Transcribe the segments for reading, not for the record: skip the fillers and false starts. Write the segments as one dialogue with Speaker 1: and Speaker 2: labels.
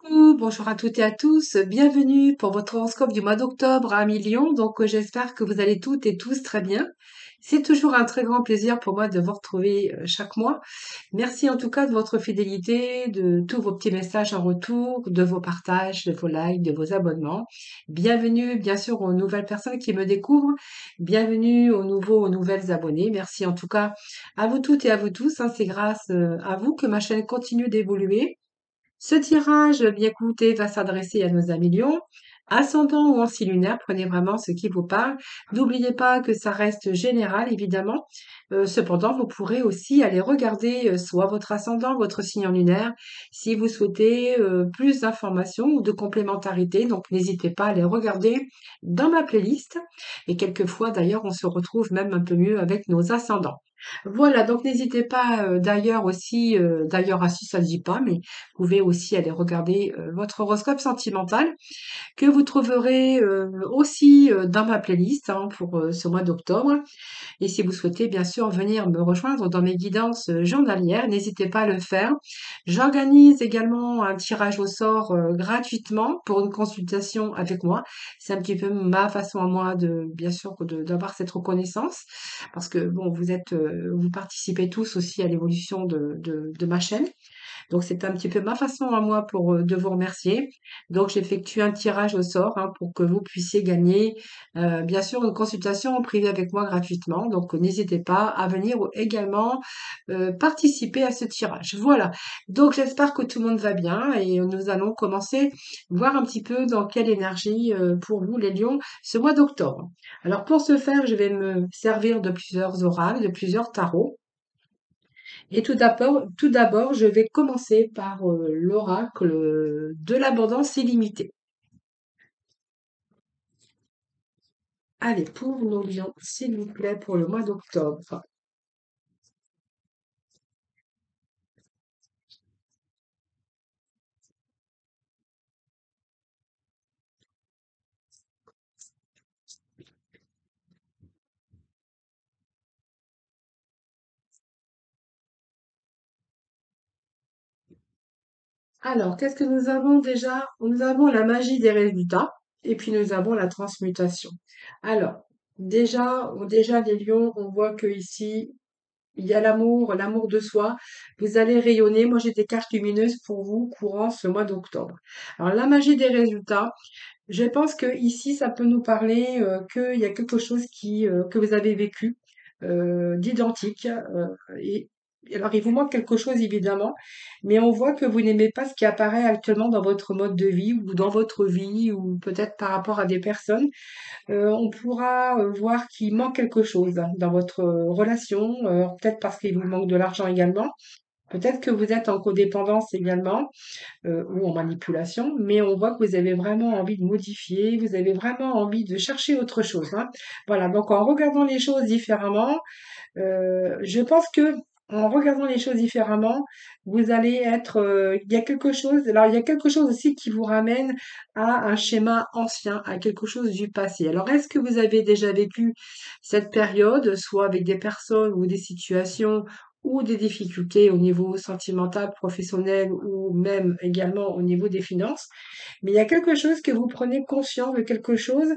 Speaker 1: Coucou, bonjour à toutes et à tous, bienvenue pour votre horoscope du mois d'octobre à Million. J'espère que vous allez toutes et tous très bien. C'est toujours un très grand plaisir pour moi de vous retrouver chaque mois. Merci en tout cas de votre fidélité, de tous vos petits messages en retour, de vos partages, de vos likes, de vos abonnements. Bienvenue bien sûr aux nouvelles personnes qui me découvrent. Bienvenue aux nouveaux, aux nouvelles abonnés. Merci en tout cas à vous toutes et à vous tous, hein. C'est grâce à vous que ma chaîne continue d'évoluer. Ce tirage, bien écoutez, va s'adresser à nos amis lions. Ascendant ou ancien lunaire, prenez vraiment ce qui vous parle. N'oubliez pas que ça reste général, évidemment. Cependant, vous pourrez aussi aller regarder soit votre ascendant, votre signe lunaire, si vous souhaitez plus d'informations ou de complémentarité. Donc, n'hésitez pas à les regarder dans ma playlist. Et quelquefois, d'ailleurs, on se retrouve même un peu mieux avec nos ascendants. Voilà, donc n'hésitez pas d'ailleurs aussi, d'ailleurs, ah si ça ne dit pas, mais vous pouvez aussi aller regarder votre horoscope sentimental que vous trouverez aussi dans ma playlist, hein, pour ce mois d'octobre. Et si vous souhaitez bien sûr venir me rejoindre dans mes guidances journalières, n'hésitez pas à le faire. J'organise également un tirage au sort gratuitement pour une consultation avec moi. C'est un petit peu ma façon à moi de, bien sûr, d'avoir cette reconnaissance parce que bon, vous participez tous aussi à l'évolution de ma chaîne. Donc c'est un petit peu ma façon à moi pour de vous remercier. Donc j'effectue un tirage au sort, hein, pour que vous puissiez gagner bien sûr une consultation en privé avec moi gratuitement. Donc n'hésitez pas à venir également participer à ce tirage. Voilà. Donc j'espère que tout le monde va bien et nous allons commencer voir un petit peu dans quelle énergie pour vous les lions ce mois d'octobre. Alors pour ce faire, je vais me servir de plusieurs oracles, de plusieurs tarots. Et tout d'abord, je vais commencer par l'oracle de l'abondance illimitée. Allez, pour nos lions, s'il vous plaît, pour le mois d'octobre. Alors, qu'est-ce que nous avons déjà? Nous avons la magie des résultats et puis nous avons la transmutation. Alors, déjà les lions, on voit que ici, il y a l'amour, l'amour de soi. Vous allez rayonner. Moi, j'ai des cartes lumineuses pour vous courant ce mois d'octobre. Alors, la magie des résultats. Je pense que ici, ça peut nous parler qu'il y a quelque chose que vous avez vécu d'identique. Et alors, il vous manque quelque chose, évidemment, mais on voit que vous n'aimez pas ce qui apparaît actuellement dans votre mode de vie ou dans votre vie ou peut-être par rapport à des personnes. On pourra voir qu'il manque quelque chose dans votre relation, peut-être parce qu'il vous manque de l'argent également. Peut-être que vous êtes en codépendance également ou en manipulation, mais on voit que vous avez vraiment envie de modifier, vous avez vraiment envie de chercher autre chose, hein. Voilà, donc en regardant les choses différemment, je pense que en regardant les choses différemment, vous allez être, il y a quelque chose, alors il y a quelque chose aussi qui vous ramène à un schéma ancien, à quelque chose du passé. Alors est-ce que vous avez déjà vécu cette période, soit avec des personnes ou des situations ou des difficultés au niveau sentimental, professionnel ou même également au niveau des finances? Mais il y a quelque chose que vous prenez conscience de quelque chose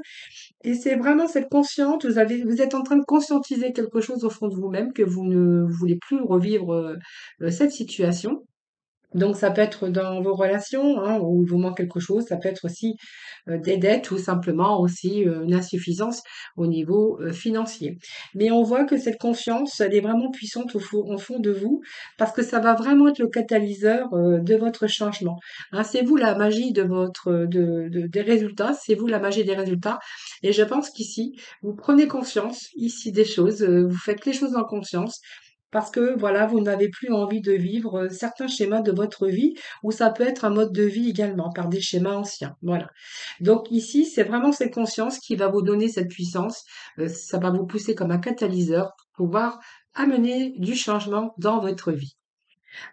Speaker 1: et c'est vraiment cette conscience, vous êtes en train de conscientiser quelque chose au fond de vous-même que vous ne voulez plus revivre cette situation. Donc ça peut être dans vos relations, hein, où il vous manque quelque chose, ça peut être aussi des dettes ou simplement aussi une insuffisance au niveau financier. Mais on voit que cette conscience, elle est vraiment puissante au fond de vous parce que ça va vraiment être le catalyseur de votre changement. Hein, c'est vous la magie des résultats, c'est vous la magie des résultats. Et je pense qu'ici, vous prenez conscience ici des choses, vous faites les choses en conscience parce que voilà, vous n'avez plus envie de vivre certains schémas de votre vie, ou ça peut être un mode de vie également, par des schémas anciens. Voilà. Donc ici, c'est vraiment cette conscience qui va vous donner cette puissance. Ça va vous pousser comme un catalyseur pour pouvoir amener du changement dans votre vie.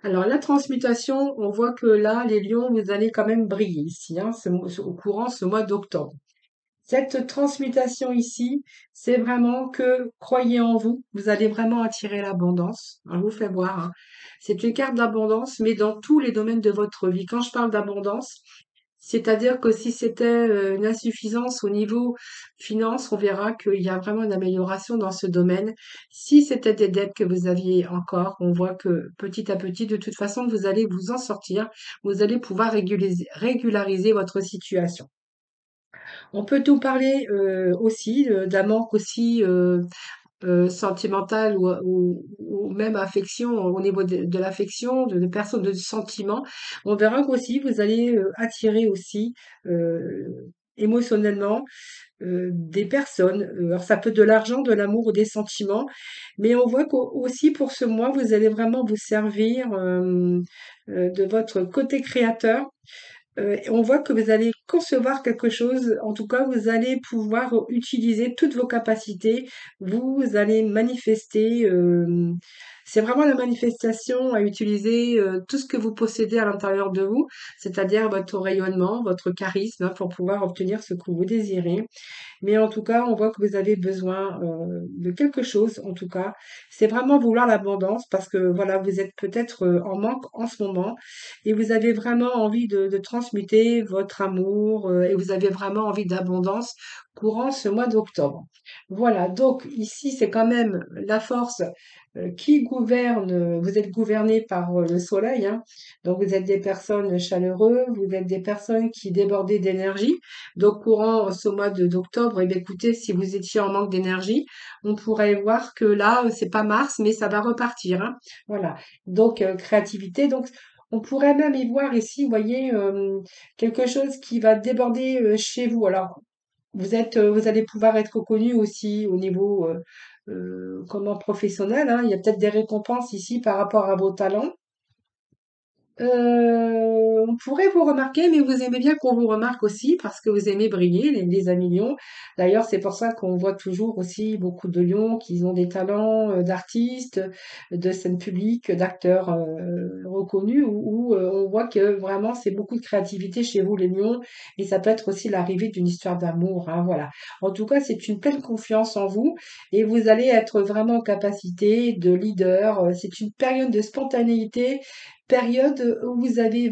Speaker 1: Alors la transmutation, on voit que là, les lions, vous allez quand même briller ici, hein, au courant ce mois d'octobre. Cette transmutation ici, c'est vraiment que croyez en vous, vous allez vraiment attirer l'abondance. Je vous fais voir, hein. C'est une carte d'abondance, mais dans tous les domaines de votre vie. Quand je parle d'abondance, c'est-à-dire que si c'était une insuffisance au niveau finance, on verra qu'il y a vraiment une amélioration dans ce domaine. Si c'était des dettes que vous aviez encore, on voit que petit à petit, de toute façon, vous allez vous en sortir. Vous allez pouvoir régulariser votre situation. On peut tout parler aussi d'un manque aussi sentimental ou même affection au niveau de l'affection, de personnes, de sentiments. On verra qu'aussi vous allez attirer aussi émotionnellement des personnes. Alors ça peut être de l'argent, de l'amour ou des sentiments, mais on voit qu'aussi pour ce mois, vous allez vraiment vous servir de votre côté créateur. On voit que vous allez concevoir quelque chose, en tout cas, vous allez pouvoir utiliser toutes vos capacités, vous allez manifester, c'est vraiment la manifestation à utiliser tout ce que vous possédez à l'intérieur de vous, c'est-à-dire votre rayonnement, votre charisme, hein, pour pouvoir obtenir ce que vous désirez. Mais en tout cas, on voit que vous avez besoin de quelque chose, en tout cas. C'est vraiment vouloir l'abondance parce que voilà, vous êtes peut-être en manque en ce moment et vous avez vraiment envie de transmuter votre amour et vous avez vraiment envie d'abondance courant ce mois d'octobre. Voilà, donc ici, c'est quand même la force qui gouverne, vous êtes gouverné par le soleil, hein. Donc vous êtes des personnes chaleureuses, vous êtes des personnes qui débordent d'énergie. Donc, courant ce mois d'octobre, eh bien, écoutez, si vous étiez en manque d'énergie, on pourrait voir que là, c'est pas mars, mais ça va repartir, hein. Voilà. Donc, créativité. Donc, on pourrait même y voir ici, vous voyez, quelque chose qui va déborder chez vous. Alors, vous allez pouvoir être reconnu aussi au niveau comment professionnel, hein. Il y a peut-être des récompenses ici par rapport à vos talents. On pourrait vous remarquer, mais vous aimez bien qu'on vous remarque aussi parce que vous aimez briller, les amis lions. D'ailleurs, c'est pour ça qu'on voit toujours aussi beaucoup de lions qui ont des talents d'artistes, de scène publique, d'acteurs reconnus, où on voit que vraiment c'est beaucoup de créativité chez vous, les lions, et ça peut être aussi l'arrivée d'une histoire d'amour, hein, voilà. En tout cas, c'est une pleine confiance en vous et vous allez être vraiment en capacité de leader. C'est une période de spontanéité, période où vous allez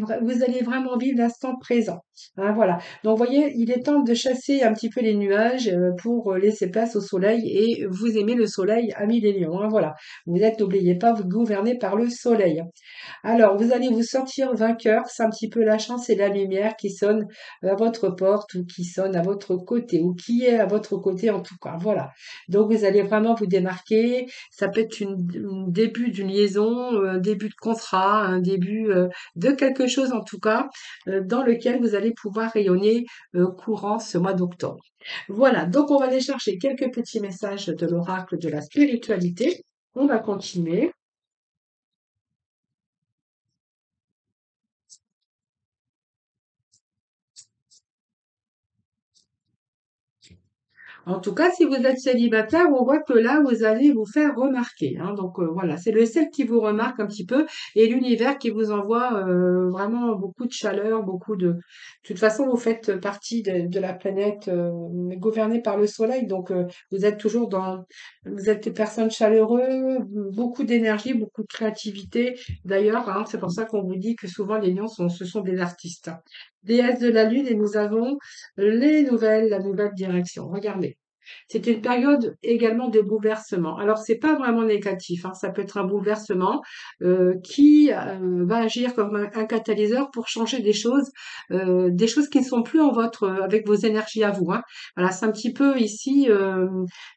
Speaker 1: vraiment vivre l'instant présent. Hein, voilà. Donc, vous voyez, il est temps de chasser un petit peu les nuages pour laisser place au soleil et vous aimez le soleil, amis les lions. Hein, voilà. Vous êtes, n'oubliez pas, vous gouvernez par le soleil. Alors, vous allez vous sortir vainqueur, c'est un petit peu la chance et la lumière qui sonnent à votre porte ou qui sonnent à votre côté ou qui est à votre côté en tout cas. Voilà. Donc, vous allez vraiment vous démarquer. Ça peut être un début d'une liaison, un début de contrat, un début de quelque chose en tout cas, dans lequel vous allez pouvoir rayonner courant ce mois d'octobre. Voilà. Donc, on va aller chercher quelques petits messages de l'oracle de la spiritualité. On va continuer. En tout cas, si vous êtes célibataire, on voit que là, vous allez vous faire remarquer, hein. Donc voilà, c'est le ciel qui vous remarque un petit peu et l'univers qui vous envoie vraiment beaucoup de chaleur, beaucoup de... De toute façon, vous faites partie de la planète gouvernée par le soleil, donc vous êtes toujours dans... Vous êtes des personnes chaleureuses, beaucoup d'énergie, beaucoup de créativité. D'ailleurs, hein, c'est pour ça qu'on vous dit que souvent les lions ce sont des artistes. Déesse de la lune et nous avons la nouvelle direction. Regardez. C'est une période également de bouleversement. Alors, c'est pas vraiment négatif, hein, ça peut être un bouleversement qui va agir comme un catalyseur pour changer des choses qui ne sont plus en votre, avec vos énergies à vous, hein. Voilà, c'est un petit peu ici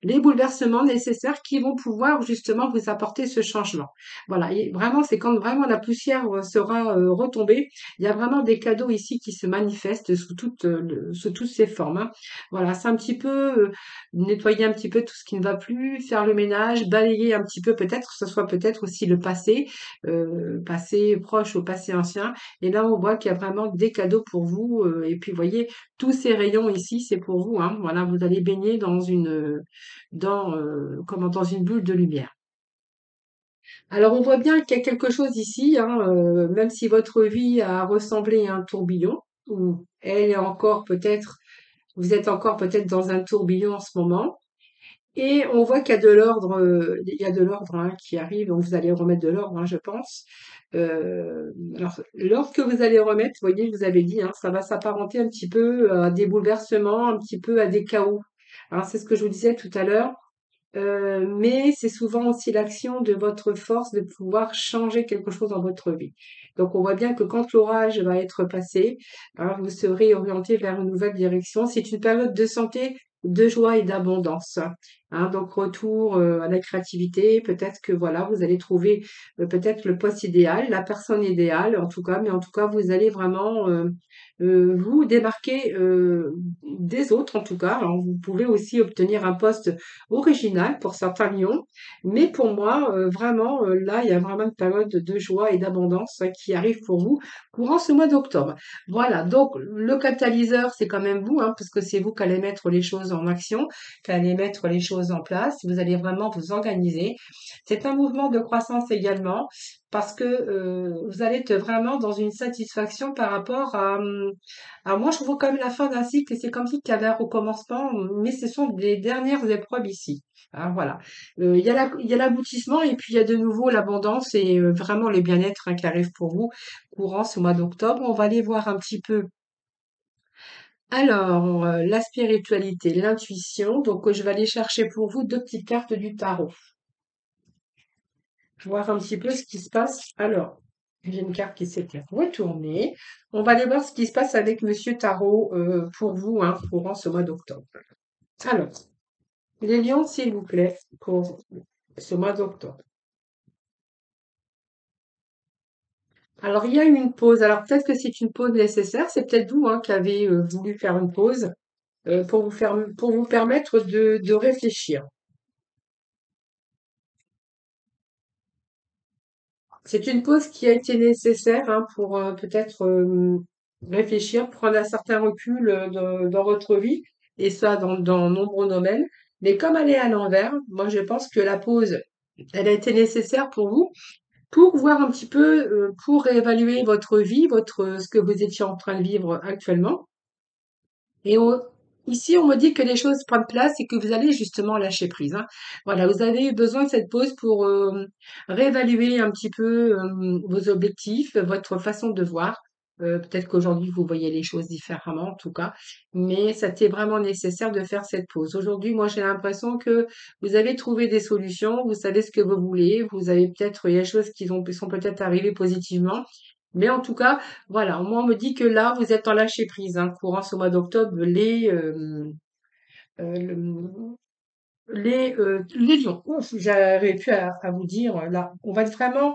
Speaker 1: les bouleversements nécessaires qui vont pouvoir justement vous apporter ce changement. Voilà, et vraiment, c'est quand vraiment la poussière sera retombée, il y a vraiment des cadeaux ici qui se manifestent sous toutes ces formes, hein. Voilà, c'est un petit peu nettoyer un petit peu tout ce qui ne va plus, faire le ménage, balayer un petit peu peut-être, que ce soit peut-être aussi le passé, passé proche au passé ancien. Et là, on voit qu'il y a vraiment des cadeaux pour vous. Et puis, vous voyez, tous ces rayons ici, c'est pour vous, hein. Voilà, vous allez baigner dans une bulle de lumière. Alors, on voit bien qu'il y a quelque chose ici, hein, même si votre vie a ressemblé à un tourbillon, ou elle est encore peut-être Vous êtes encore peut-être dans un tourbillon en ce moment. Et on voit qu'il y a de l'ordre, hein, qui arrive, donc vous allez remettre de l'ordre, hein, je pense. Alors, l'ordre que vous allez remettre, vous voyez, je vous avais dit, hein, ça va s'apparenter un petit peu à des bouleversements, un petit peu à des chaos. Alors, c'est ce que je vous disais tout à l'heure. Mais c'est souvent aussi l'action de votre force de pouvoir changer quelque chose dans votre vie. Donc on voit bien que quand l'orage va être passé, hein, vous serez orienté vers une nouvelle direction. C'est une période de santé, de joie et d'abondance. Hein, donc retour à la créativité. Peut-être que voilà, vous allez trouver peut-être le poste idéal, la personne idéale en tout cas, mais en tout cas vous allez vraiment vous démarquer des autres en tout cas. Alors, vous pouvez aussi obtenir un poste original pour certains lions. Mais pour moi, vraiment, là, il y a vraiment une période de joie et d'abondance qui arrive pour vous courant ce mois d'octobre. Voilà, donc le catalyseur, c'est quand même vous, hein, parce que c'est vous qui allez mettre les choses en action, qui allez mettre les choses en place. Vous allez vraiment vous organiser. C'est un mouvement de croissance également, parce que vous allez être vraiment dans une satisfaction par rapport à moi, je vois quand même la fin d'un cycle et c'est comme si qu'il y avait un recommencement, mais ce sont les dernières épreuves ici. Hein, voilà. Il y a l'aboutissement et puis il y a de nouveau l'abondance et vraiment le bien-être, hein, qui arrive pour vous courant ce mois d'octobre. On va aller voir un petit peu. Alors, la spiritualité, l'intuition. Donc, je vais aller chercher pour vous deux petites cartes du tarot. Voir un petit peu ce qui se passe. Alors, j'ai une carte qui s'est retournée. On va aller voir ce qui se passe avec Monsieur Tarot pour vous, hein, courant ce mois d'octobre. Alors, les lions, s'il vous plaît, pour ce mois d'octobre. Alors, il y a eu une pause. Alors, peut-être que c'est une pause nécessaire. C'est peut-être vous, hein, qui avez voulu faire une pause pour vous permettre de réfléchir. C'est une pause qui a été nécessaire, hein, pour peut-être réfléchir, prendre un certain recul dans votre vie, et ça dans nombreux domaines. Mais comme elle est à l'envers, moi je pense que la pause, elle a été nécessaire pour vous, pour voir un petit peu, pour réévaluer votre vie, ce que vous étiez en train de vivre actuellement. Et ici, on me dit que les choses prennent place et que vous allez justement lâcher prise, hein. Voilà, vous avez besoin de cette pause pour réévaluer un petit peu vos objectifs, votre façon de voir. Peut-être qu'aujourd'hui, vous voyez les choses différemment, en tout cas, mais c'était vraiment nécessaire de faire cette pause. Aujourd'hui, moi, j'ai l'impression que vous avez trouvé des solutions, vous savez ce que vous voulez, vous avez peut-être, il y a des choses sont peut-être arrivées positivement, mais en tout cas, voilà, moi, on me dit que là, vous êtes en lâcher prise, hein, courant ce mois d'octobre, le- les lions. Ouf, j'avais pu à vous dire, là, on va être vraiment.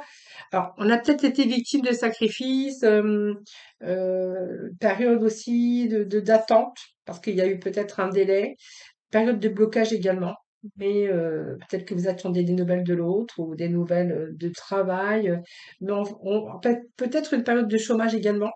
Speaker 1: Alors, on a peut-être été victime de sacrifices, période aussi d'attente, parce qu'il y a eu peut-être un délai, période de blocage également. Mais peut-être que vous attendez des nouvelles de l'autre ou des nouvelles de travail. Mais en fait, peut-être une période de chômage également.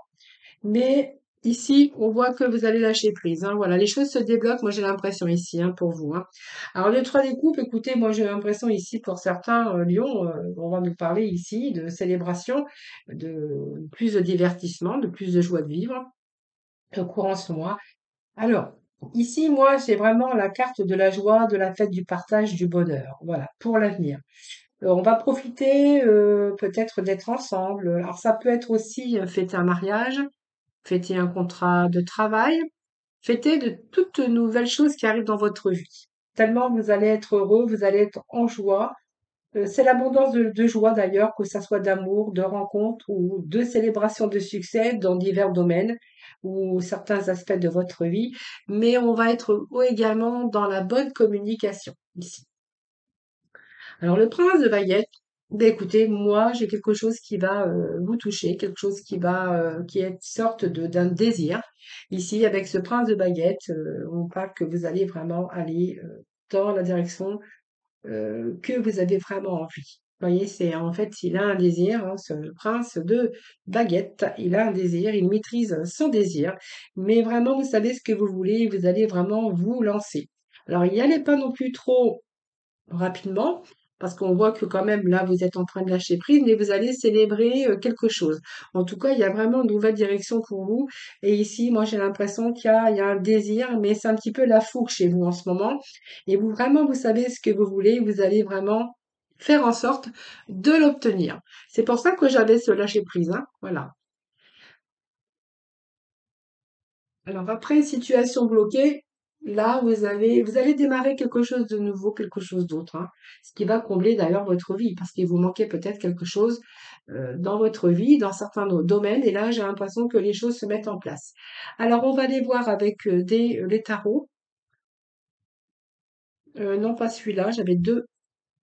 Speaker 1: Mais ici, on voit que vous allez lâcher prise, hein. Voilà, les choses se débloquent, moi j'ai l'impression ici, hein, pour vous, hein. Alors le 3 des coupes, écoutez, moi j'ai l'impression ici pour certains lions, on va nous parler ici de célébration, de plus de divertissement, de plus de joie de vivre au courant ce mois. Alors, ici, moi, j'ai vraiment la carte de la joie, de la fête, du partage, du bonheur. Voilà, pour l'avenir. On va profiter peut-être d'être ensemble. Alors ça peut être aussi fêter un mariage, fêter un contrat de travail, fêter de toutes nouvelles choses qui arrivent dans votre vie. Tellement vous allez être heureux, vous allez être en joie. C'est l'abondance de joie d'ailleurs, que ça soit d'amour, de rencontres ou de célébration de succès dans divers domaines ou certains aspects de votre vie. Mais on va être également dans la bonne communication ici. Alors le prince de baguette, ben écoutez, moi j'ai quelque chose qui va vous toucher, quelque chose qui est une sorte d'un désir. Ici, avec ce prince de baguette, on parle que vous allez vraiment aller dans la direction que vous avez vraiment envie. Vous voyez, c'est en fait, il a un désir, hein, ce prince de baguette, il a un désir, il maîtrise son désir, mais vraiment, vous savez ce que vous voulez, vous allez vraiment vous lancer. Alors, n'y allez pas non plus trop rapidement, parce qu'on voit que quand même là, vous êtes en train de lâcher prise, mais vous allez célébrer quelque chose. En tout cas, il y a vraiment une nouvelle direction pour vous. Et ici, moi, j'ai l'impression qu'il y a un désir, mais c'est un petit peu la fourre chez vous en ce moment. Et vous, vraiment, vous savez ce que vous voulez, vous allez vraiment faire en sorte de l'obtenir. C'est pour ça que j'avais ce lâcher prise, hein. Voilà. Alors après, situation bloquée, là, vous allez démarrer quelque chose de nouveau, quelque chose d'autre, hein. Ce qui va combler d'ailleurs votre vie, parce qu'il vous manquait peut-être quelque chose dans votre vie, dans certains domaines, et là, j'ai l'impression que les choses se mettent en place. Alors, on va aller voir avec les tarots. Non, pas celui-là, j'avais deux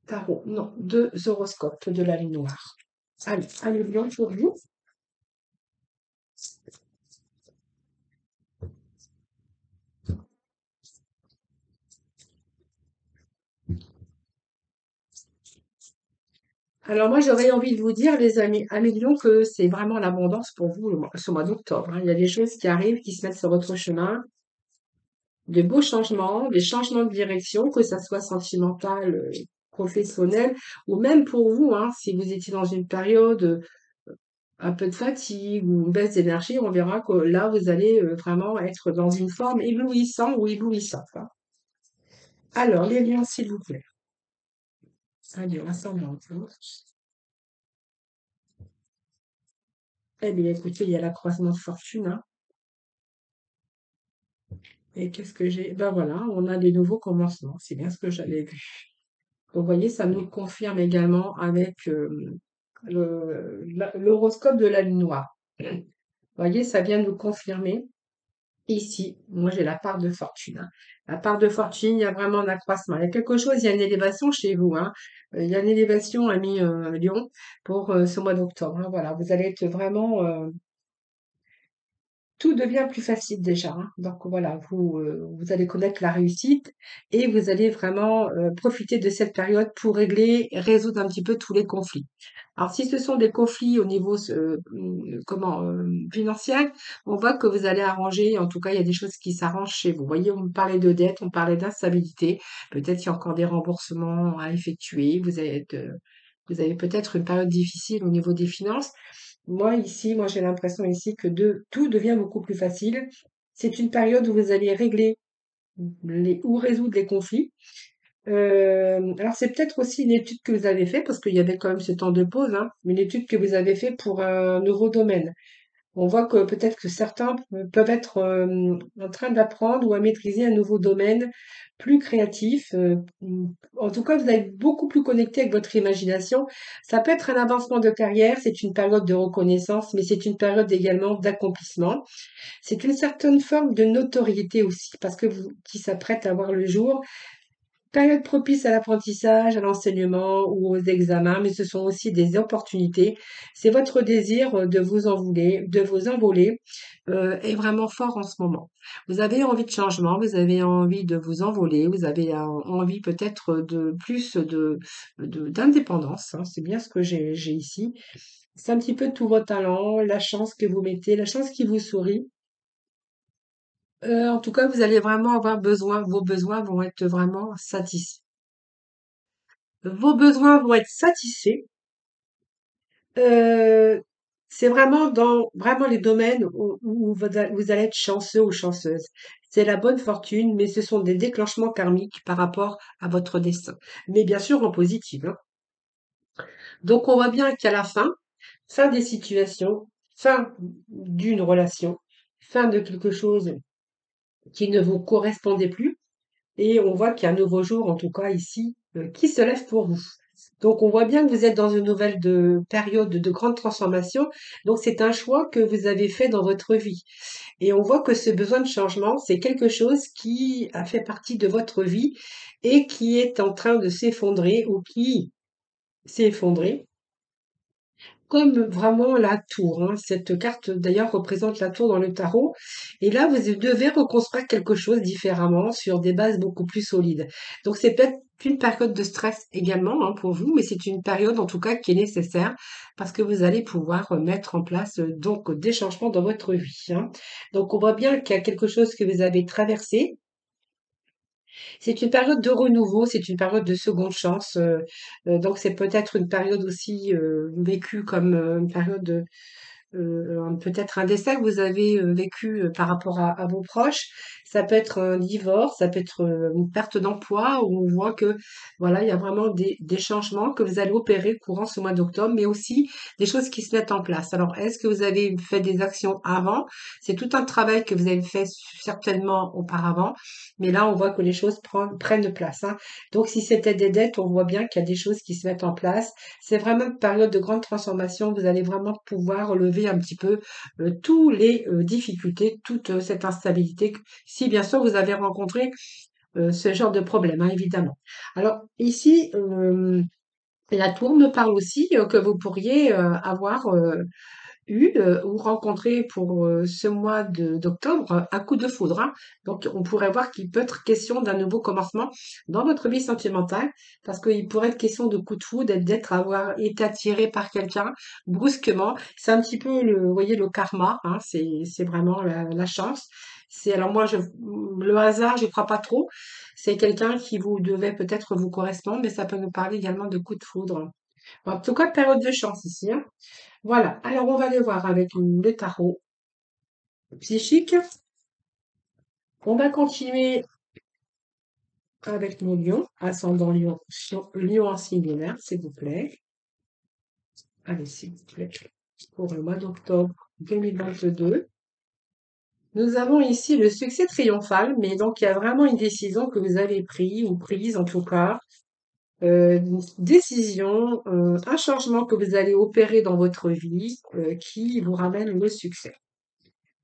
Speaker 1: tarots, non, deux horoscopes de la ligne noire. Allez, allez, bien pour vous. Alors moi, j'aurais envie de vous dire, les amis, amis Lion, que c'est vraiment l'abondance pour vous ce mois d'octobre, hein. Il y a des choses qui arrivent, qui se mettent sur votre chemin, de beaux changements, des changements de direction, que ça soit sentimental, professionnel, ou même pour vous, hein, si vous étiez dans une période un peu de fatigue ou une baisse d'énergie, on verra que là, vous allez vraiment être dans une forme éblouissante ou éblouissante, hein. Alors, les lions, s'il vous plaît. Allez, ascendant. Eh bien, écoutez, il y a l'accroissement de fortune, hein. Et qu'est-ce que j'ai? Ben voilà, on a des nouveaux commencements. C'est bien ce que j'avais vu. Donc, vous voyez, ça nous le confirme également avec l'horoscope de la lune noire. Vous voyez, ça vient nous confirmer. Ici, moi j'ai la part de fortune, hein. La part de fortune, il y a vraiment un accroissement. Il y a quelque chose, il y a une élévation chez vous, hein. Il y a une élévation, ami Lyon, pour ce mois d'octobre, hein. Voilà, vous allez être vraiment tout devient plus facile déjà, hein. Donc voilà, vous allez connaître la réussite et vous allez vraiment profiter de cette période pour régler et résoudre un petit peu tous les conflits. Alors si ce sont des conflits au niveau financier, on voit que vous allez arranger, en tout cas il y a des choses qui s'arrangent chez vous. Vous voyez, on me parlait de dette, on parlait d'instabilité, peut-être il y a encore des remboursements à effectuer, vous avez peut-être une période difficile au niveau des finances. Moi, ici, moi, j'ai l'impression ici que tout devient beaucoup plus facile. C'est une période où vous allez régler ou résoudre les conflits. Alors, c'est peut-être aussi une étude que vous avez fait, parce qu'il y avait quand même ce temps de pause, hein, une étude que vous avez fait pour un nouveau domaine. On voit que peut-être que certains peuvent être en train d'apprendre ou à maîtriser un nouveau domaine plus créatif. En tout cas, vous êtes beaucoup plus connecté avec votre imagination. Ça peut être un avancement de carrière, c'est une période de reconnaissance, mais c'est une période également d'accomplissement. C'est une certaine forme de notoriété aussi, parce que vous qui s'apprête à voir le jour. Période propice à l'apprentissage, à l'enseignement ou aux examens, mais ce sont aussi des opportunités. C'est votre désir de vous envoler, est vraiment fort en ce moment. Vous avez envie de changement, vous avez envie de vous envoler, vous avez envie peut-être de plus d'indépendance, hein. C'est bien ce que j'ai ici. C'est un petit peu tous vos talents, la chance que vous mettez, la chance qui vous sourit. En tout cas, vous allez vraiment avoir besoin, vos besoins vont être vraiment satisfaits. Vos besoins vont être satisfaits. Euh, c'est vraiment dans vraiment les domaines où vous allez être chanceux ou chanceuse. C'est la bonne fortune, mais ce sont des déclenchements karmiques par rapport à votre destin. Mais bien sûr en positif, hein. Donc on voit bien qu'à la fin, fin des situations, fin d'une relation, fin de quelque chose qui ne vous correspondait plus, et on voit qu'il y a un nouveau jour, en tout cas ici, qui se lève pour vous. Donc, on voit bien que vous êtes dans une nouvelle période de grande transformation. Donc, c'est un choix que vous avez fait dans votre vie. Et on voit que ce besoin de changement, c'est quelque chose qui a fait partie de votre vie et qui est en train de s'effondrer ou qui s'est effondré. Comme vraiment la tour, hein. Cette carte d'ailleurs représente la tour dans le tarot. Et là, vous devez reconstruire quelque chose différemment sur des bases beaucoup plus solides. Donc c'est peut-être une période de stress également, hein, pour vous, mais c'est une période en tout cas qui est nécessaire parce que vous allez pouvoir mettre en place donc des changements dans votre vie, hein. Donc on voit bien qu'il y a quelque chose que vous avez traversé C'est une période de renouveau, c'est une période de seconde chance. Donc c'est peut-être une période aussi vécue comme une période peut-être un décès que vous avez vécu par rapport à vos proches. Ça peut être un divorce, ça peut être une perte d'emploi où on voit que voilà, il y a vraiment des changements que vous allez opérer courant ce mois d'octobre, mais aussi des choses qui se mettent en place. Alors, est-ce que vous avez fait des actions avant? C'est tout un travail que vous avez fait certainement auparavant, mais là, on voit que les choses prennent place, hein. Donc, si c'était des dettes, on voit bien qu'il y a des choses qui se mettent en place. C'est vraiment une période de grande transformation. Vous allez vraiment pouvoir relever un petit peu tous les difficultés, toute cette instabilité, si bien sûr vous avez rencontré ce genre de problème, hein, évidemment. Alors ici, la tour me parle aussi que vous pourriez avoir eu ou rencontré pour ce mois d'octobre un coup de foudre, hein. Donc, on pourrait voir qu'il peut être question d'un nouveau commencement dans votre vie sentimentale, parce qu'il pourrait être question de coup de foudre, d'être avoir été attiré par quelqu'un brusquement. C'est un petit peu vous voyez, le karma, hein, c'est vraiment la chance. C'est alors moi, le hasard, je crois pas trop. C'est quelqu'un qui vous devait peut-être vous correspondre, mais ça peut nous parler également de coup de foudre. En tout cas, période de chance ici, hein. Voilà, alors on va aller voir avec le tarot psychique. On va continuer avec nos lions, ascendant lion, lion en signe lunaire, s'il vous plaît. Allez, s'il vous plaît, pour le mois d'octobre 2022. Nous avons ici le succès triomphal, mais donc il y a vraiment une décision que vous avez prise, ou prise en tout cas, une décision, un changement que vous allez opérer dans votre vie qui vous ramène le succès.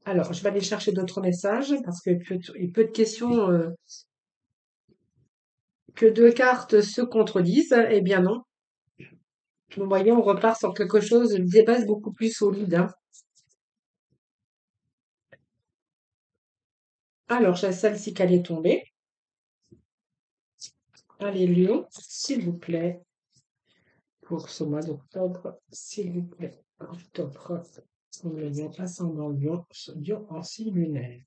Speaker 1: Alors, je vais aller chercher d'autres messages parce il peut être question que deux cartes se contredisent. Eh bien non. Vous voyez, on repart sur quelque chose, des bases beaucoup plus solides, hein. Alors, j'ai celle-ci qu'elle est tombée. Allez, Lion, s'il vous plaît, pour ce mois d'octobre, s'il vous plaît. Octobre, le lion ascendant Lion, Lion en signe lunaire.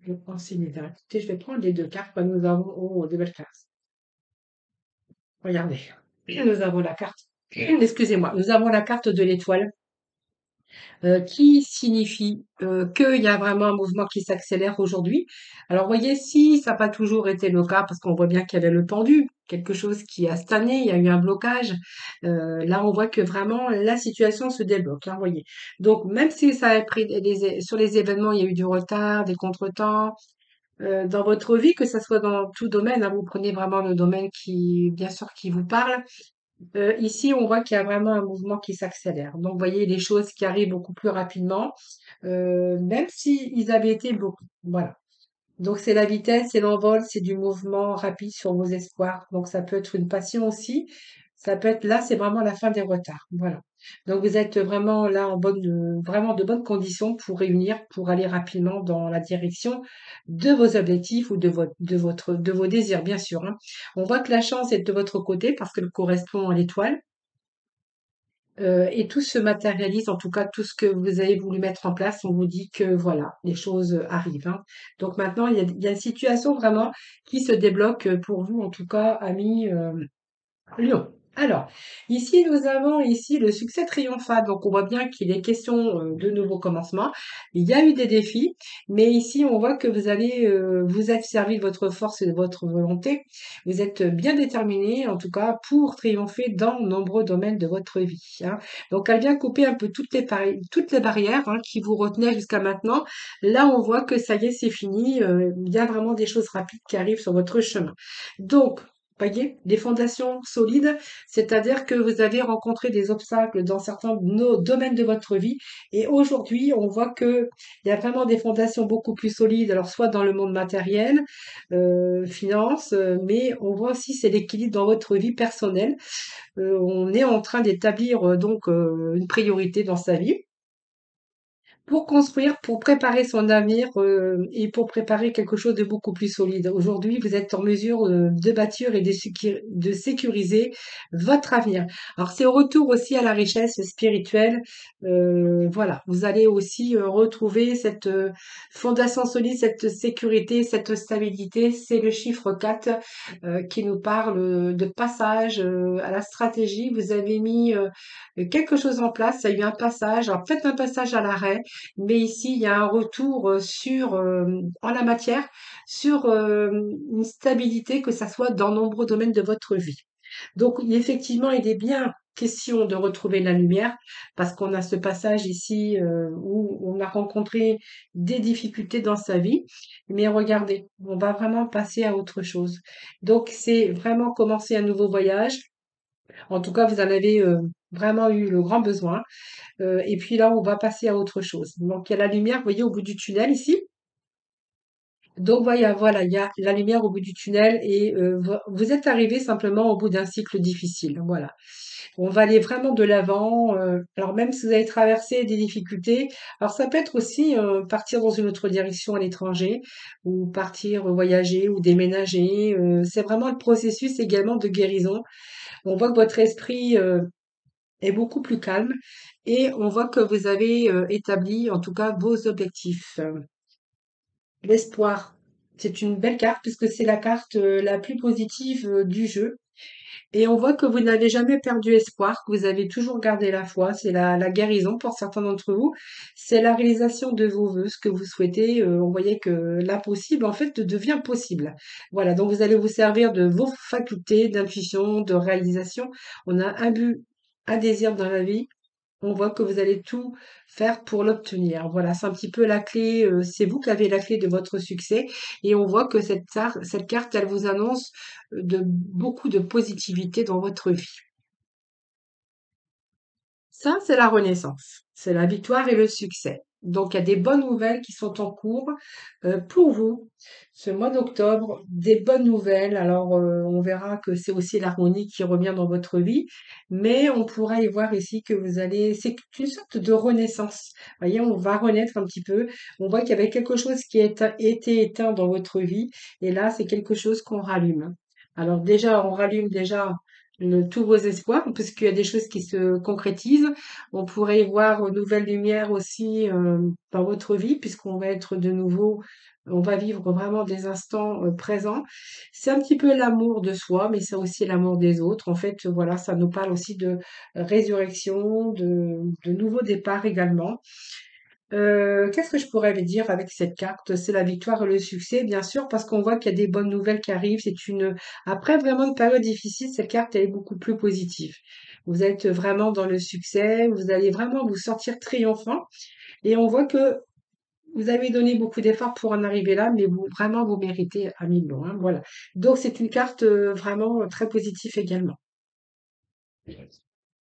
Speaker 1: Lion en signe lunaire. Écoutez, je vais prendre les deux cartes. Nous avons, oh, de belles cartes. Regardez, nous avons la carte, excusez-moi, nous avons la carte de l'étoile qui signifie qu'il y a vraiment un mouvement qui s'accélère aujourd'hui. Alors, vous voyez, si ça n'a pas toujours été le cas, parce qu'on voit bien qu'il y avait le pendu, quelque chose qui a stagné, il y a eu un blocage, là, on voit que vraiment la situation se débloque, hein, vous voyez. Donc, même si ça a pris sur les événements, il y a eu du retard, des contretemps, dans votre vie, que ça soit dans tout domaine, hein, vous prenez vraiment le domaine qui, bien sûr, qui vous parle. Ici, on voit qu'il y a vraiment un mouvement qui s'accélère. Donc, vous voyez les choses qui arrivent beaucoup plus rapidement, même si ils avaient été beaucoup. Voilà. Donc, c'est la vitesse, c'est l'envol, c'est du mouvement rapide sur vos espoirs. Donc, ça peut être une passion aussi. Ça peut être là, c'est vraiment la fin des retards. Voilà. Donc, vous êtes vraiment là vraiment de bonnes conditions pour réunir, pour aller rapidement dans la direction de vos objectifs ou de vos désirs, bien sûr, hein. On voit que la chance est de votre côté parce qu'elle correspond à l'étoile. Et tout se matérialise, en tout cas tout ce que vous avez voulu mettre en place, on vous dit que voilà, les choses arrivent, hein. Donc maintenant, il y a une situation vraiment qui se débloque pour vous, en tout cas, amis Lion. Alors, ici, nous avons ici le succès triomphal. Donc, on voit bien qu'il est question de nouveaux commencements. Il y a eu des défis, mais ici, on voit que vous allez vous être servi de votre force et de votre volonté. Vous êtes bien déterminé, en tout cas, pour triompher dans nombreux domaines de votre vie, hein. Donc, elle vient couper un peu toutes les barrières qui vous retenaient jusqu'à maintenant. Là, on voit que ça y est, c'est fini. Il y a vraiment des choses rapides qui arrivent sur votre chemin. Donc, voyez, des fondations solides, c'est-à-dire que vous avez rencontré des obstacles dans certains domaines de votre vie et aujourd'hui, on voit que il y a vraiment des fondations beaucoup plus solides, alors soit dans le monde matériel, finance, mais on voit aussi c'est l'équilibre dans votre vie personnelle. On est en train d'établir donc une priorité dans sa vie. pour construire, pour préparer son avenir et pour préparer quelque chose de beaucoup plus solide. Aujourd'hui, vous êtes en mesure de bâtir et de sécuriser votre avenir. Alors, c'est au retour aussi à la richesse spirituelle. Voilà, vous allez aussi retrouver cette fondation solide, cette sécurité, cette stabilité. C'est le chiffre 4 qui nous parle de passage à la stratégie. Vous avez mis quelque chose en place, il y a eu un passage. Alors, faites un passage à l'arrêt mais ici, il y a un retour sur, en la matière, sur une stabilité, que ça soit dans nombreux domaines de votre vie. Donc, effectivement, il est bien question de retrouver la lumière, parce qu'on a ce passage ici où on a rencontré des difficultés dans sa vie. Mais regardez, on va vraiment passer à autre chose. Donc, c'est vraiment commencer un nouveau voyage. En tout cas, vous en avez vraiment eu le grand besoin. Et puis là, on va passer à autre chose. Donc, il y a la lumière, vous voyez, au bout du tunnel ici. Donc, voilà, il y a la lumière au bout du tunnel et vous êtes arrivé simplement au bout d'un cycle difficile. Voilà. On va aller vraiment de l'avant. Alors, même si vous avez traversé des difficultés, alors ça peut être aussi partir dans une autre direction à l'étranger ou partir voyager ou déménager. C'est vraiment le processus également de guérison. On voit que votre esprit est beaucoup plus calme et on voit que vous avez établi en tout cas vos objectifs. L'espoir, c'est une belle carte puisque c'est la carte la plus positive du jeu et on voit que vous n'avez jamais perdu espoir, que vous avez toujours gardé la foi. C'est la guérison pour certains d'entre vous. C'est la réalisation de vos vœux, ce que vous souhaitez. On voyait que l'impossible, en fait, devient possible. Voilà, donc vous allez vous servir de vos facultés d'intuition, de réalisation. On a un but, un désir dans la vie. On voit que vous allez tout faire pour l'obtenir. Voilà, c'est un petit peu la clé, c'est vous qui avez la clé de votre succès et on voit que cette carte, elle vous annonce de beaucoup de positivité dans votre vie. Ça, c'est la renaissance. C'est la victoire et le succès. Donc, il y a des bonnes nouvelles qui sont en cours pour vous ce mois d'octobre. Des bonnes nouvelles. Alors, on verra que c'est aussi l'harmonie qui revient dans votre vie, mais on pourra y voir ici que vous allez. C'est une sorte de renaissance. Vous voyez, on va renaître un petit peu. On voit qu'il y avait quelque chose qui était éteint dans votre vie, et là, c'est quelque chose qu'on rallume. Alors déjà, on rallume déjà tous vos espoirs, parce qu'il y a des choses qui se concrétisent. On pourrait y voir une nouvelle lumière aussi dans votre vie, puisqu'on va être de nouveau, on va vivre vraiment des instants présents. C'est un petit peu l'amour de soi, mais c'est aussi l'amour des autres. En fait, voilà, ça nous parle aussi de résurrection, de nouveau départ également. Qu'est-ce que je pourrais dire avec cette carte? C'est la victoire et le succès, bien sûr, parce qu'on voit qu'il y a des bonnes nouvelles qui arrivent. Après vraiment une période difficile, cette carte, elle est beaucoup plus positive. Vous êtes vraiment dans le succès, vous allez vraiment vous sentir triomphant. Et on voit que vous avez donné beaucoup d'efforts pour en arriver là, mais vraiment, vous méritez un million, hein, voilà. Donc, c'est une carte vraiment très positive également.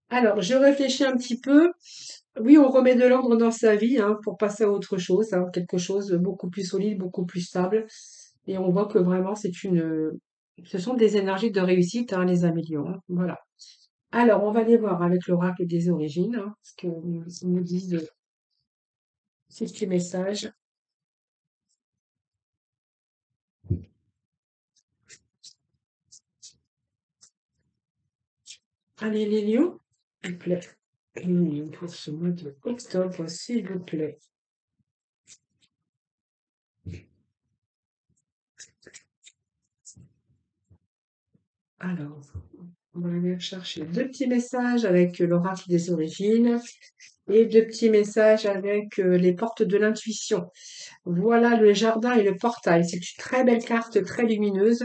Speaker 1: Alors, je réfléchis un petit peu. Oui, on remet de l'ordre dans sa vie hein, pour passer à autre chose, hein, quelque chose de beaucoup plus solide, beaucoup plus stable. Et on voit que vraiment, ce sont des énergies de réussite, hein, les améliorants. Hein, voilà. Alors, on va aller voir avec l'oracle des origines, hein, ce que nous disent ces petits messages. Allez, les lions, s'il vous plaît. Pour ce mois de octobre, s'il vous plaît. Alors, on va aller chercher deux petits messages avec l'oracle des origines et deux petits messages avec les portes de l'intuition. Voilà le jardin et le portail. C'est une très belle carte, très lumineuse.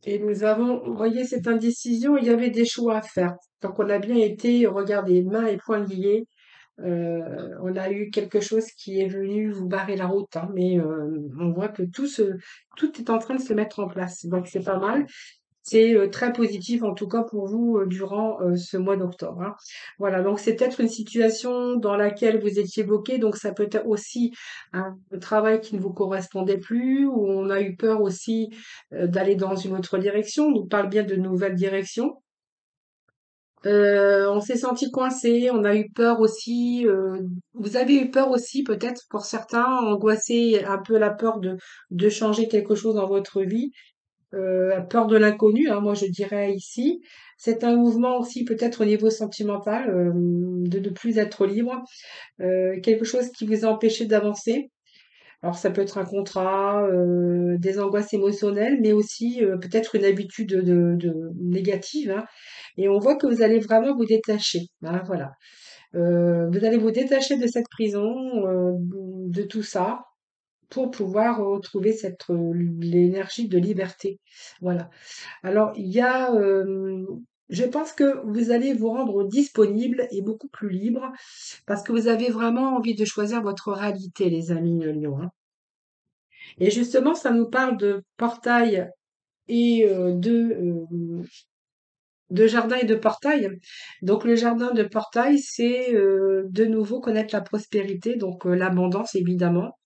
Speaker 1: Et nous avons, vous voyez, cette indécision, il y avait des choix à faire. Donc on a bien été, regardez, mains et poings liés. On a eu quelque chose qui est venu vous barrer la route, hein, mais on voit que tout est en train de se mettre en place. Donc c'est pas mal. C'est très positif en tout cas pour vous durant ce mois d'octobre. Hein. Voilà, donc c'est peut-être une situation dans laquelle vous étiez bloqué, donc ça peut être aussi un travail qui ne vous correspondait plus, ou on a eu peur aussi d'aller dans une autre direction. On nous parle bien de nouvelles directions. On s'est senti coincé, on a eu peur aussi. Vous avez eu peur aussi, peut-être pour certains, angoissé, un peu la peur de changer quelque chose dans votre vie, la peur de l'inconnu, hein, moi je dirais ici. C'est un mouvement aussi peut-être au niveau sentimental, de ne plus être libre, quelque chose qui vous a empêché d'avancer. Alors ça peut être un contrat, des angoisses émotionnelles, mais aussi peut-être une habitude négative, hein. Et on voit que vous allez vraiment vous détacher, hein, voilà. Vous allez vous détacher de cette prison, de tout ça, pour pouvoir retrouver l'énergie de liberté. Voilà. Alors il y a, je pense que vous allez vous rendre disponible et beaucoup plus libre, parce que vous avez vraiment envie de choisir votre réalité, les amis, Lion, hein. Et justement, ça nous parle de portail et de jardin et de portail. Donc le jardin de portail, c'est de nouveau connaître la prospérité, donc l'abondance évidemment,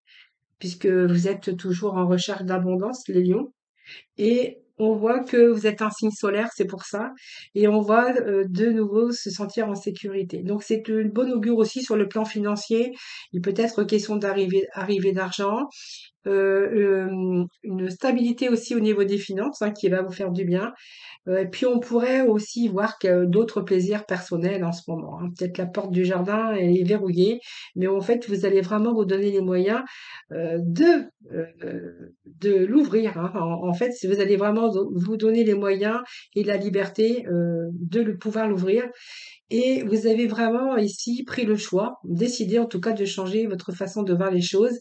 Speaker 1: puisque vous êtes toujours en recherche d'abondance, les lions. Et on voit que vous êtes un signe solaire, c'est pour ça. Et on voit de nouveau se sentir en sécurité. Donc c'est une bonne augure aussi sur le plan financier. Il peut être question arrivée d'argent, une stabilité aussi au niveau des finances, hein, qui va vous faire du bien. Et puis on pourrait aussi voir que d'autres plaisirs personnels en ce moment, hein. Peut-être la porte du jardin est verrouillée, mais en fait vous allez vraiment vous donner les moyens de l'ouvrir, hein. En fait, si vous allez vraiment vous donner les moyens et la liberté de pouvoir l'ouvrir. Et vous avez vraiment ici pris le choix, décidé en tout cas de changer votre façon de voir les choses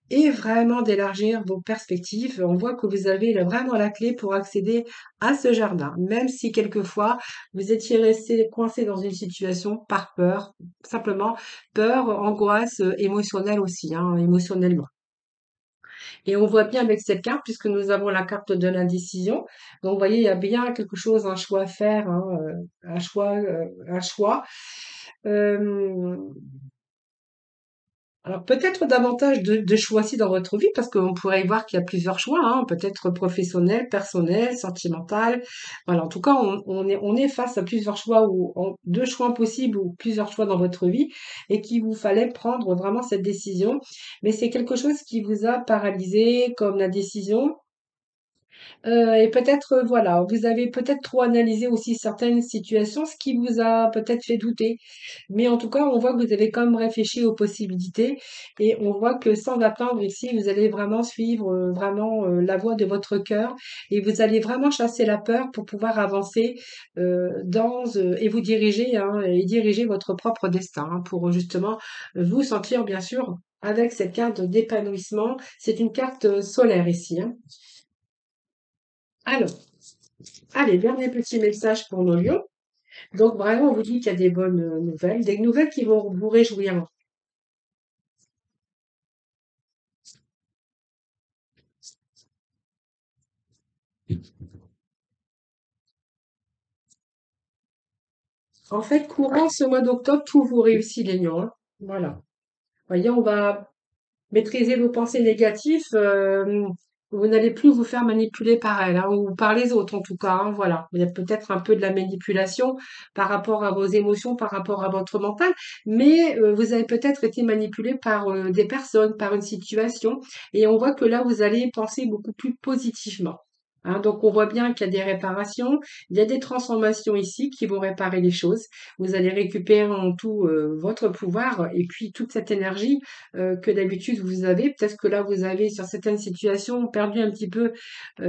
Speaker 1: et vraiment d'élargir vos perspectives. On voit que vous avez vraiment la clé pour accéder à ce jardin, même si quelquefois vous étiez resté coincé dans une situation par peur, simplement peur, angoisse émotionnelle aussi, hein, émotionnellement. Et on voit bien avec cette carte, puisque nous avons la carte de l'indécision. Donc, vous voyez, il y a bien quelque chose, un choix à faire, hein, un choix, un choix. Euh, alors peut-être davantage de choix aussi dans votre vie, parce qu'on pourrait y voir qu'il y a plusieurs choix, hein, peut-être professionnel, personnel, sentimental. Voilà, en tout cas, on est face à plusieurs choix ou deux choix possibles ou plusieurs choix dans votre vie et qu'il vous fallait prendre vraiment cette décision. Mais c'est quelque chose qui vous a paralysé comme la décision et peut-être, voilà, vous avez peut-être trop analysé aussi certaines situations, ce qui vous a peut-être fait douter. Mais en tout cas, on voit que vous avez quand même réfléchi aux possibilités et on voit que sans attendre ici, vous allez vraiment suivre vraiment la voie de votre cœur et vous allez vraiment chasser la peur pour pouvoir avancer et vous diriger, hein, et diriger votre propre destin, hein, pour justement vous sentir bien sûr avec cette carte d'épanouissement. C'est une carte solaire ici, hein. Alors, allez, dernier petit message pour nos lions. Donc vraiment, on vous dit qu'il y a des bonnes nouvelles, des nouvelles qui vont vous réjouir. En fait, courant ce mois d'octobre, tout vous réussit, les lions, hein. Voilà. Voyez, on va maîtriser vos pensées négatives. Vous n'allez plus vous faire manipuler par elles, hein, ou par les autres en tout cas, hein, voilà. Il y a peut-être un peu de la manipulation par rapport à vos émotions, par rapport à votre mental, mais vous avez peut-être été manipulé par des personnes, par une situation, et on voit que là, vous allez penser beaucoup plus positivement, hein. Donc on voit bien qu'il y a des réparations, il y a des transformations ici qui vont réparer les choses. Vous allez récupérer en tout votre pouvoir et puis toute cette énergie que d'habitude vous avez. Peut-être que là, vous avez, sur certaines situations, perdu un petit peu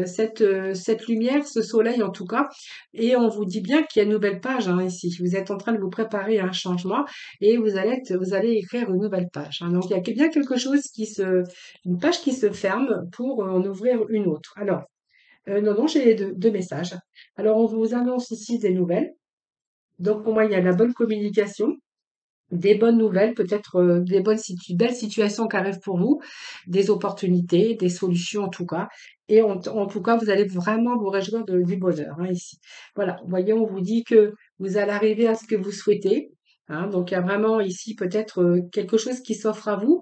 Speaker 1: cette lumière, ce soleil en tout cas. Et on vous dit bien qu'il y a une nouvelle page, hein, ici. Vous êtes en train de vous préparer à un changement et vous allez écrire une nouvelle page, hein. Donc, il y a bien quelque chose une page qui se ferme pour en ouvrir une autre. Alors, non, non, j'ai deux messages. Alors, on vous annonce ici des nouvelles. Donc, pour moi, il y a la bonne communication, des bonnes nouvelles, peut-être des belles situations qui arrivent pour vous, des opportunités, des solutions en tout cas. Et en tout cas, vous allez vraiment vous réjouir du bonheur, hein, ici. Voilà, vous voyez, on vous dit que vous allez arriver à ce que vous souhaitez. hein. Donc il y a vraiment ici peut-être quelque chose qui s'offre à vous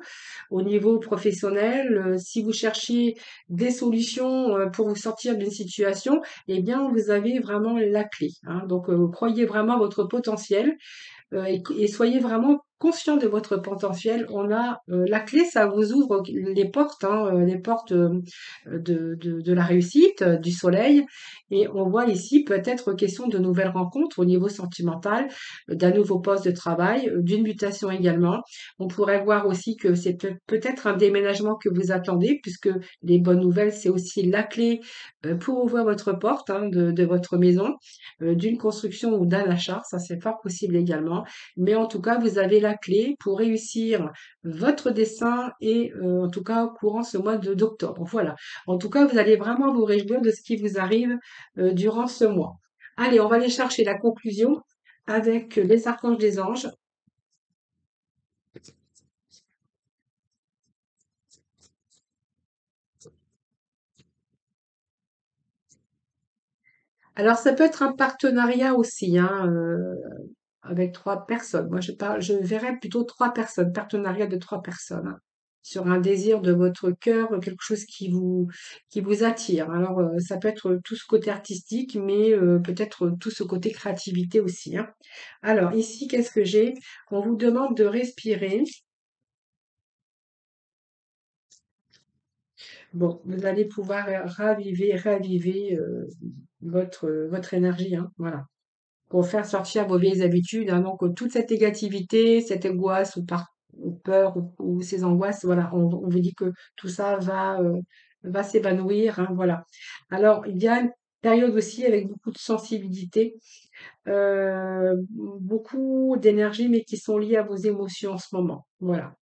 Speaker 1: au niveau professionnel. Si vous cherchiez des solutions pour vous sortir d'une situation, eh bien vous avez vraiment la clé, hein. Donc croyez vraiment à votre potentiel et soyez vraiment conscient de votre potentiel. On a la clé, ça vous ouvre les portes, hein, les portes de la réussite, du soleil. Et on voit ici peut-être question de nouvelles rencontres au niveau sentimental, d'un nouveau poste de travail, d'une mutation également. On pourrait voir aussi que c'est peut-être un déménagement que vous attendez, puisque les bonnes nouvelles, c'est aussi la clé pour ouvrir votre porte, hein, de votre maison, d'une construction ou d'un achat. Ça, c'est fort possible également. Mais en tout cas, vous avez la clé pour réussir votre dessin et en tout cas courant ce mois d'octobre. Voilà. En tout cas, vous allez vraiment vous réjouir de ce qui vous arrive durant ce mois. Allez, on va aller chercher la conclusion avec les archanges des anges. Alors, ça peut être un partenariat aussi, hein, avec trois personnes. Moi, je verrais plutôt trois personnes, partenariat de trois personnes, hein, sur un désir de votre cœur, quelque chose qui vous attire. Alors, ça peut être tout ce côté artistique, mais peut-être tout ce côté créativité aussi, hein. Alors, ici, qu'est-ce que j'ai? On vous demande de respirer. Bon, vous allez pouvoir raviver votre énergie, hein, voilà, pour faire sortir vos vieilles habitudes, hein. Donc, toute cette négativité, cette angoisse ou peur ou ces angoisses, voilà, on vous dit que tout ça va s'évanouir, hein, voilà. Alors, il y a une période aussi avec beaucoup de sensibilité, beaucoup d'énergie, mais qui sont liées à vos émotions en ce moment. Voilà.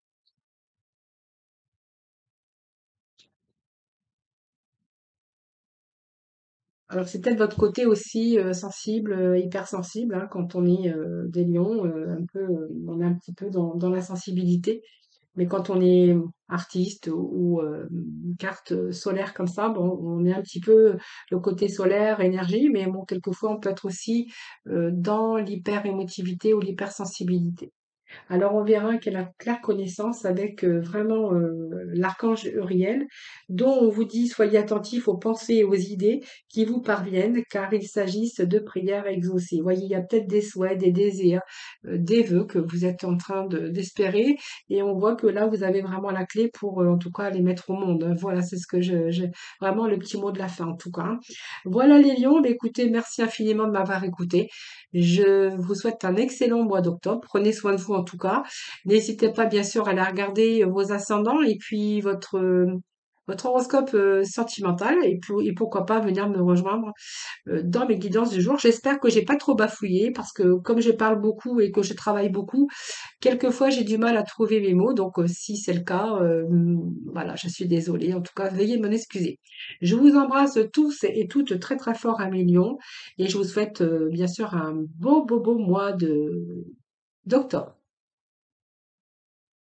Speaker 1: Alors c'est peut-être votre côté aussi sensible, hypersensible, hein, quand on est des lions, on est un petit peu dans la sensibilité. Mais quand on est artiste ou carte solaire comme ça, bon, on est un petit peu le côté solaire, énergie, mais bon, quelquefois on peut être aussi dans l'hyper-émotivité ou l'hypersensibilité. Alors on verra qu'elle a claire connaissance avec vraiment l'archange Uriel, dont on vous dit soyez attentifs aux pensées et aux idées qui vous parviennent, car il s'agisse de prières exaucées. Vous voyez, il y a peut-être des souhaits, des désirs, des vœux que vous êtes en train d'espérer, et on voit que là vous avez vraiment la clé pour en tout cas les mettre au monde, hein. Voilà, c'est ce que j'ai vraiment le petit mot de la fin en tout cas, hein. Voilà les lions, bah, écoutez, merci infiniment de m'avoir écouté. Je vous souhaite un excellent mois d'octobre. Prenez soin de vous en tout cas. N'hésitez pas bien sûr à aller regarder vos ascendants et puis votre horoscope sentimental et pourquoi pas venir me rejoindre dans mes guidances du jour. J'espère que j'ai pas trop bafouillé parce que comme je parle beaucoup et que je travaille beaucoup, quelquefois j'ai du mal à trouver mes mots. Donc si c'est le cas, voilà, je suis désolée. En tout cas, veuillez m'en excuser. Je vous embrasse tous et toutes très très fort à mes lions et je vous souhaite bien sûr un beau mois de d'octobre.